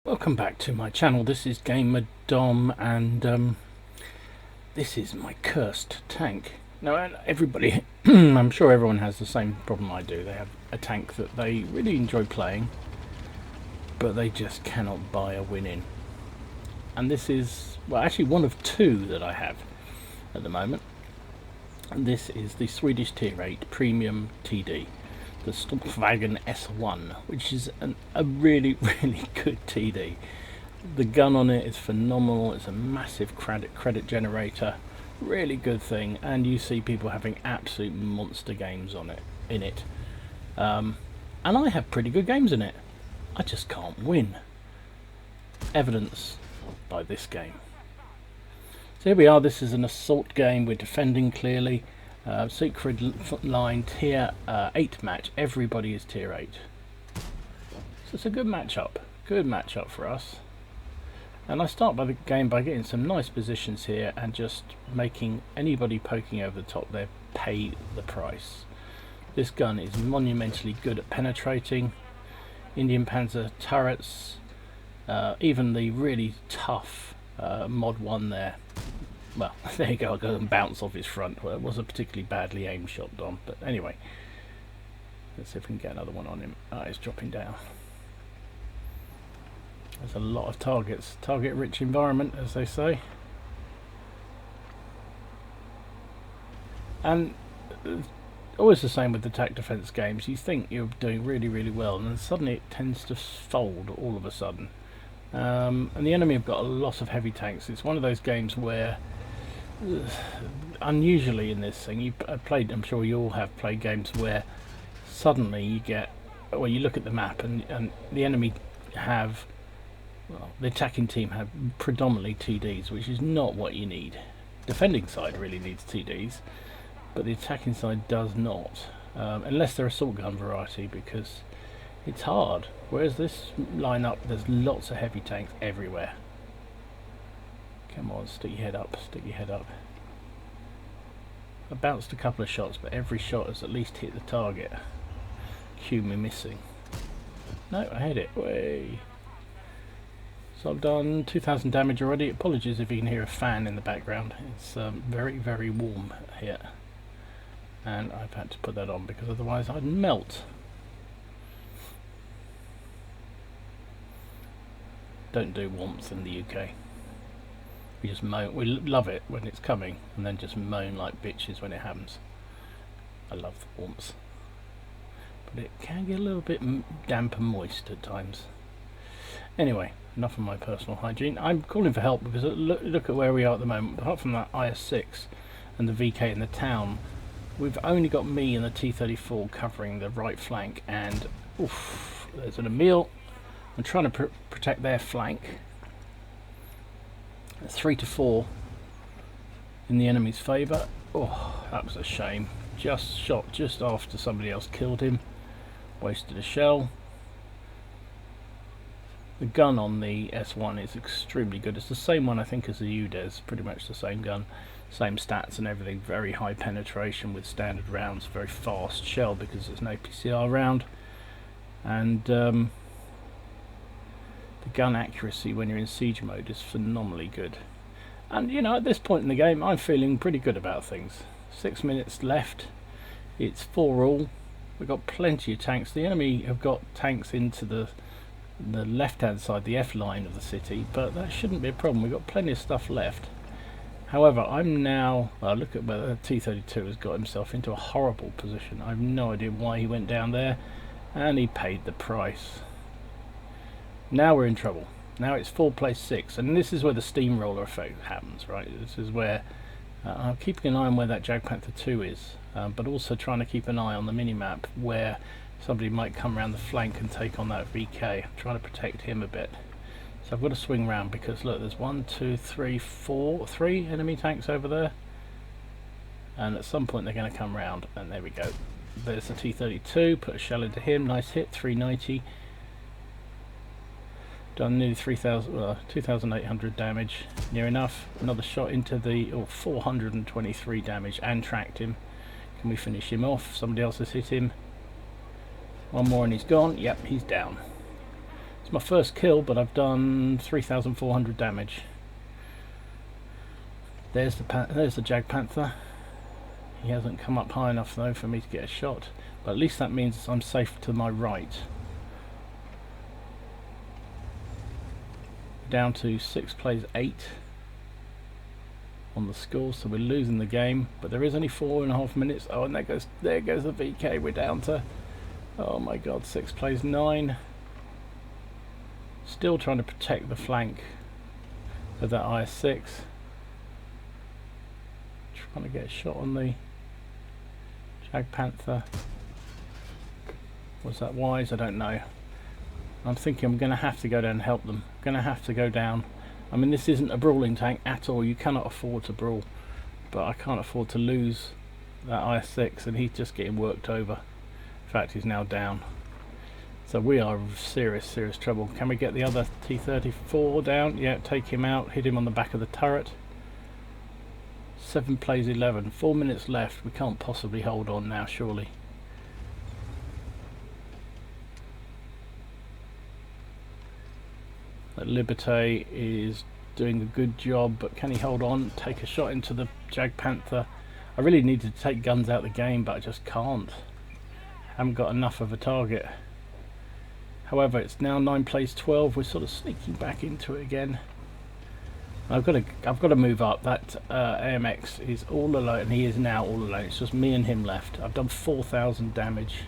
Welcome back to my channel. This is Gamer Dom, and this is my cursed tank. Now, everybody, I'm sure everyone has the same problem I do. They have a tank that they really enjoy playing, but they just cannot buy a win in. And this is, well, actually one of two that I have at the moment. And this is the Swedish Tier 8 Premium TD. The Swedish Strv S1, which is a really good TD. The gun on it is phenomenal. It's a massive credit generator, really good thing, and you see people having absolute monster games on it and I have pretty good games in it. I just can't win. Evidence by this game. So here we are. This is an assault game. We're defending clearly. Secret line tier 8 match. Everybody is tier 8. So it's a good matchup for us. And I start by the game by getting some nice positions here and just making anybody poking over the top there pay the price. This gun is monumentally good at penetrating Indian Panzer turrets, even the really tough mod 1 there. Well, there you go, I'll go and bounce off his front. Well, it was a particularly badly aimed shot, Dom, but anyway. Let's see if we can get another one on him. It's dropping down. There's a lot of targets. Target-rich environment, as they say. And always the same with the attack defense games. You think you're doing really well, and then suddenly it tends to fold all of a sudden. And the enemy have got a lot of heavy tanks. It's one of those games where unusually in this thing, I'm sure you all have played games where suddenly you get, well, you look at the map and the enemy have, well, the attacking team have predominantly TDs, which is not what you need. Defending side really needs TDs, but the attacking side does not, unless they're assault gun variety, because it's hard. Whereas this lineup, there's lots of heavy tanks everywhere. Come on, stick your head up, stick your head up. I bounced a couple of shots, but every shot has at least hit the target. Cue me missing. No, I hit it. Way. So I've done 2,000 damage already. Apologies if you can hear a fan in the background. It's very warm here. And I've had to put that on because otherwise I'd melt. Don't do warmth in the UK. We just moan. We love it when it's coming, and then just moan like bitches when it happens. I love the warmth, but it can get a little bit damp and moist at times. Anyway, enough of my personal hygiene. I'm calling for help because look at where we are at the moment. Apart from that IS-6 and the VK in the town, we've only got me and the T-34 covering the right flank, and oof, there's an Emil. I'm trying to protect their flank. 3 to 4 in the enemy's favour. Oh, that was a shame. Just shot just after somebody else killed him. Wasted a shell. The gun on the S1 is extremely good. It's the same one, I think, as the UDES. Pretty much the same gun. Same stats and everything. Very high penetration with standard rounds. Very fast shell because it's an APCR round. And the gun accuracy when you're in siege mode is phenomenally good. And you know, at this point in the game I'm feeling pretty good about things. 6 minutes left. It's 4-all. We've got plenty of tanks. The enemy have got tanks into the left hand side, the F line of the city, but that shouldn't be a problem. We've got plenty of stuff left. However, I'm now, well, look at where the T-32 has got himself into a horrible position. I have no idea why he went down there, and he paid the price. Now we're in trouble. Now it's 4-6, and this is where the steamroller effect happens, right? This is where I'm keeping an eye on where that Jag Panther 2 is, but also trying to keep an eye on the minimap where somebody might come around the flank and take on that VK. I'm trying to protect him a bit. So I've got to swing round because look, there's 1, 2, 3, 4, 3 enemy tanks over there, and at some point they're going to come round, and there we go. There's the T-32. Put a shell into him. Nice hit. 390. Done nearly 2,800 damage, near enough. Another shot into the 423 damage and tracked him. Can we finish him off? Somebody else has hit him. One more and he's gone. Yep, he's down. It's my first kill, but I've done 3,400 damage. There's the Jag Panther. He hasn't come up high enough though for me to get a shot, but at least that means I'm safe to my right. Down to 6 plays 8 on the score, so we're losing the game, but there is only 4.5 minutes. Oh, and there goes the VK. We're down to, oh my god, 6 plays 9. Still trying to protect the flank of that IS-6. Trying to get a shot on the Jag Panther. Was that wise? I don't know. I'm thinking I'm going to have to go down and help them. I'm going to have to go down. I mean, this isn't a brawling tank at all. You cannot afford to brawl. But I can't afford to lose that IS-6, and he's just getting worked over. In fact, he's now down. So we are in serious trouble. Can we get the other T-34 down? Yeah, take him out. Hit him on the back of the turret. 7 plays 11. 4 minutes left. We can't possibly hold on now, surely. That Liberté is doing a good job, but can he hold on? Take a shot into the Jag Panther. I really needed to take guns out of the game, but I just can't. Haven't got enough of a target. However, it's now 9 plays 12. We're sort of sneaking back into it again. I've got to move up. That AMX is all alone, and he is now all alone. It's just me and him left. I've done 4,000 damage.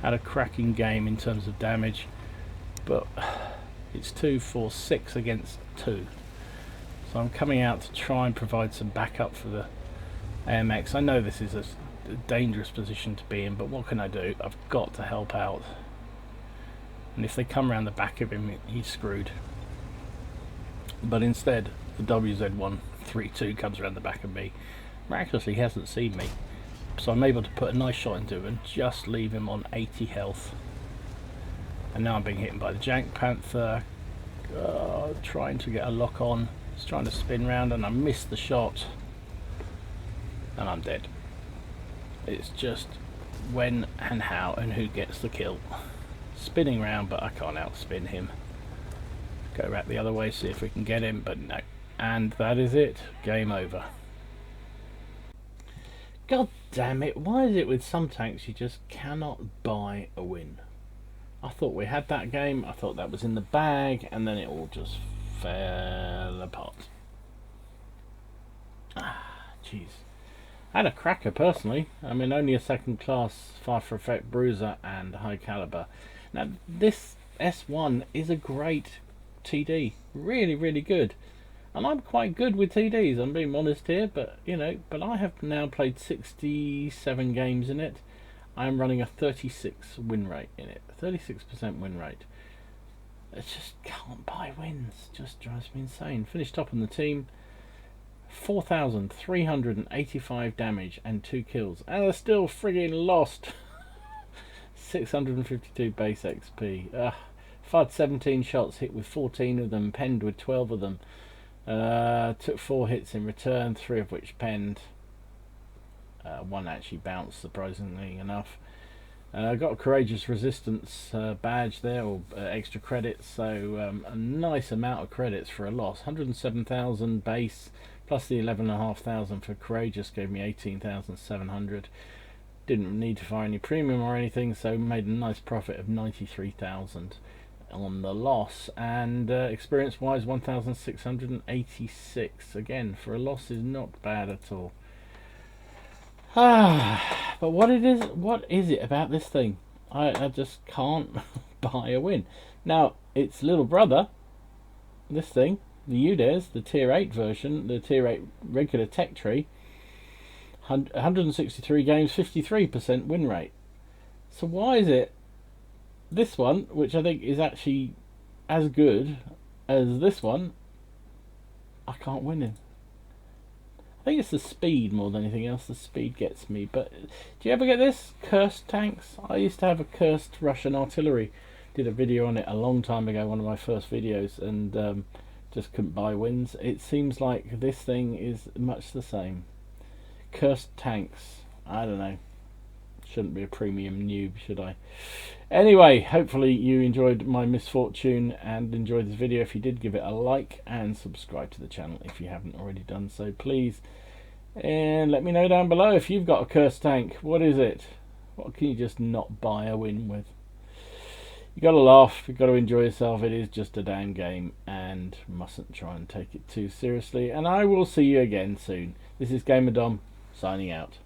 Had a cracking game in terms of damage, but it's 2, 4, 6 against 2. So I'm coming out to try and provide some backup for the AMX. I know this is a dangerous position to be in, but what can I do? I've got to help out. And if they come around the back of him, he's screwed. But instead, the WZ1 3-2 comes around the back of me. Miraculously, he hasn't seen me. So I'm able to put a nice shot into him and just leave him on 80 health. And now I'm being hit by the Jag Panther, trying to get a lock on. He's trying to spin round and I missed the shot. And I'm dead. It's just when and how and who gets the kill. Spinning round, but I can't outspin him. Go back the other way, see if we can get him, but no. And that is it. Game over. God damn it, why is it with some tanks you just cannot buy a win? I thought we had that game, I thought that was in the bag, and then it all just fell apart. Ah, jeez. I had a cracker personally. I mean, only a second class fire for effect bruiser and high caliber. Now, this S1 is a great TD. Really good. And I'm quite good with TDs, I'm being honest here, but you know, but I have now played 67 games in it. I'm running a 36 win rate in it. 36% win rate. It just can't buy wins. Just drives me insane. Finished top on the team. 4,385 damage and 2 kills. And I still friggin' lost. 652 base XP. I've had 17 shots, hit with 14 of them, penned with 12 of them. Took 4 hits in return, 3 of which penned. 1 actually bounced, surprisingly enough. Got a courageous resistance badge there, or extra credits, so a nice amount of credits for a loss. 107,000 base plus the 11,500 for courageous gave me 18,700. Didn't need to fire any premium or anything, so made a nice profit of 93,000 on the loss. And experience wise, 1,686. Again, for a loss is not bad at all. But what is it about this thing? I just can't buy a win. Now, its little brother, this thing, the UDES, the tier 8 version, the tier 8 regular tech tree, 163 games, 53% win rate. So why is it this one, which I think is actually as good as this one, I can't win in? I think it's the speed more than anything else. The speed gets me. But do you ever get this? Cursed tanks? I used to have a cursed Russian artillery. Did a video on it a long time ago, one of my first videos, and just couldn't buy wins. It seems like this thing is much the same. Cursed tanks. I don't know. Shouldn't be a premium noob, should I? Anyway, hopefully you enjoyed my misfortune and enjoyed this video. If you did, give it a like and subscribe to the channel if you haven't already done so, please. And let me know down below if you've got a cursed tank. What is it? What can you just not buy a win with? You gotta laugh, you gotta enjoy yourself. It is just a damn game and mustn't try and take it too seriously. And I will see you again soon. This is Gamer Dom signing out.